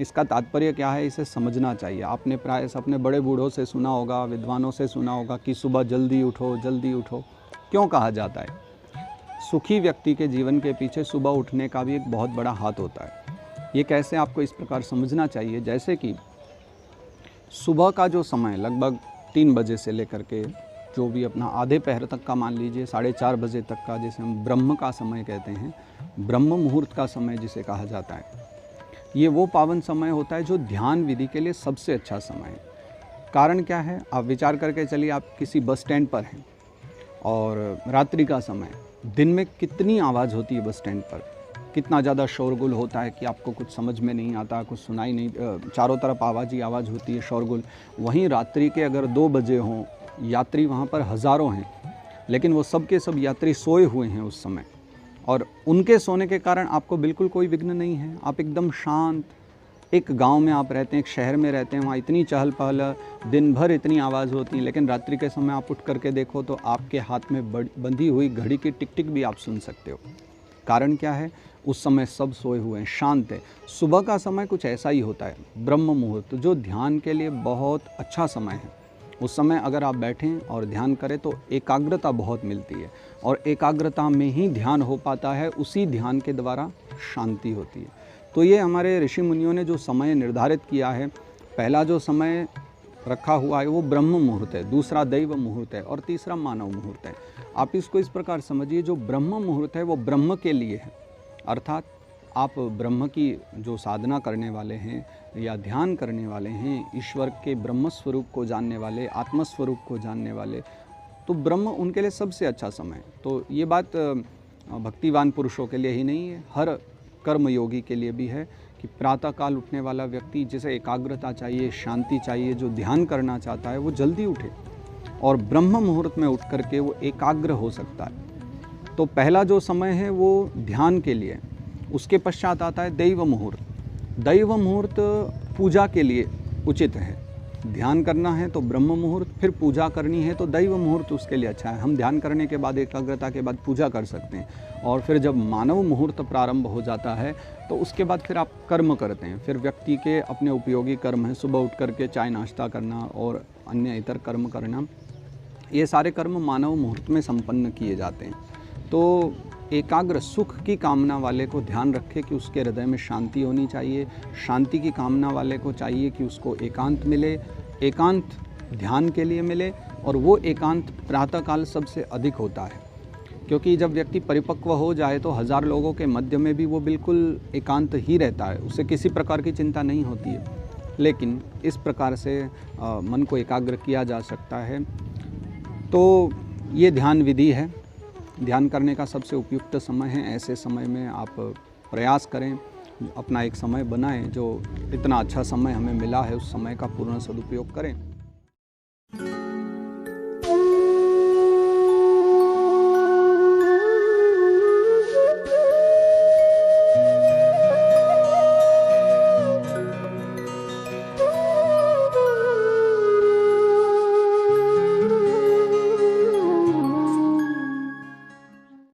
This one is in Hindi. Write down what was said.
इसका तात्पर्य क्या है, इसे समझना चाहिए। आपने प्राय अपने बड़े बूढ़ों से सुना होगा, विद्वानों से सुना होगा कि सुबह जल्दी उठो, जल्दी उठो। क्यों कहा जाता है? सुखी व्यक्ति के जीवन के पीछे सुबह उठने का भी एक बहुत बड़ा हाथ होता है। ये कैसे, आपको इस प्रकार समझना चाहिए। जैसे कि सुबह का जो समय लगभग 3 बजे से लेकर के जो भी अपना आधे पहर तक का, मान लीजिए 4:30 बजे तक का, जिसे हम ब्रह्म का समय कहते हैं, ब्रह्म मुहूर्त का समय जिसे कहा जाता है, ये वो पावन समय होता है जो ध्यान विधि के लिए सबसे अच्छा समय है। कारण क्या है? आप विचार करके चलिए, आप किसी बस स्टैंड पर हैं और रात्रि का समय, दिन में कितनी आवाज़ होती है बस स्टैंड पर, कितना ज़्यादा शोरगुल होता है कि आपको कुछ समझ में नहीं आता, कुछ सुनाई नहीं, चारों तरफ आवाज़ ही आवाज़ होती है, शोरगुल। वहीं रात्रि के अगर 2 बजे हों, यात्री वहाँ पर हज़ारों हैं, लेकिन वो सब के सब यात्री सोए हुए हैं उस समय, और उनके सोने के कारण आपको बिल्कुल कोई विघ्न नहीं है। आप एकदम शांत, एक गांव में आप रहते हैं, एक शहर में रहते हैं, वहाँ इतनी चहल पहल, दिन भर इतनी आवाज़ होती है, लेकिन रात्रि के समय आप उठ करके देखो तो आपके हाथ में बंधी हुई घड़ी की टिक टिक भी आप सुन सकते हो। कारण क्या है? उस समय सब सोए हुए हैं, शांत है। सुबह का समय कुछ ऐसा ही होता है, ब्रह्म मुहूर्त, जो ध्यान के लिए बहुत अच्छा समय है। उस समय अगर आप बैठें और ध्यान करें तो एकाग्रता बहुत मिलती है, और एकाग्रता में ही ध्यान हो पाता है, उसी ध्यान के द्वारा शांति होती है। तो ये हमारे ऋषि मुनियों ने जो समय निर्धारित किया है, पहला जो समय रखा हुआ है वो ब्रह्म मुहूर्त है, दूसरा दैव मुहूर्त है, और तीसरा मानव मुहूर्त है। आप इसको इस प्रकार समझिए, जो ब्रह्म मुहूर्त है वो ब्रह्म के लिए है, अर्थात आप ब्रह्म की जो साधना करने वाले हैं या ध्यान करने वाले हैं, ईश्वर के ब्रह्म स्वरूप को जानने वाले, आत्मस्वरूप को जानने वाले, तो ब्रह्म उनके लिए सबसे अच्छा समय है। तो ये बात भक्तिवान पुरुषों के लिए ही नहीं है, हर कर्मयोगी के लिए भी है कि प्रातःकाल उठने वाला व्यक्ति, जिसे एकाग्रता चाहिए, शांति चाहिए, जो ध्यान करना चाहता है, वो जल्दी उठे और ब्रह्म मुहूर्त में उठ करके वो एकाग्र हो सकता है। तो पहला जो समय है वो ध्यान के लिए, उसके पश्चात आता है दैव मुहूर्त। दैव मुहूर्त पूजा के लिए उचित है। ध्यान करना है तो ब्रह्म मुहूर्त, फिर पूजा करनी है तो दैव मुहूर्त उसके लिए अच्छा है। हम ध्यान करने के बाद, एकाग्रता के बाद पूजा कर सकते हैं, और फिर जब मानव मुहूर्त प्रारंभ हो जाता है तो उसके बाद फिर आप कर्म करते हैं। फिर व्यक्ति के अपने उपयोगी कर्म हैं, सुबह उठ करके चाय नाश्ता करना और अन्य इतर कर्म करना, ये सारे कर्म मानव मुहूर्त में संपन्न किए जाते हैं। तो एकाग्र सुख की कामना वाले को ध्यान रखे कि उसके हृदय में शांति होनी चाहिए। शांति की कामना वाले को चाहिए कि उसको एकांत मिले, एकांत ध्यान के लिए मिले, और वो एकांत प्रातःकाल सबसे अधिक होता है, क्योंकि जब व्यक्ति परिपक्व हो जाए तो 1000 लोगों के मध्य में भी वो बिल्कुल एकांत ही रहता है, उसे किसी प्रकार की चिंता नहीं होती है। लेकिन इस प्रकार से मन को एकाग्र किया जा सकता है। तो ये ध्यान विधि है, ध्यान करने का सबसे उपयुक्त समय है। ऐसे समय में आप प्रयास करें, अपना एक समय बनाएं, जो इतना अच्छा समय हमें मिला है उस समय का पूर्ण सदुपयोग करें।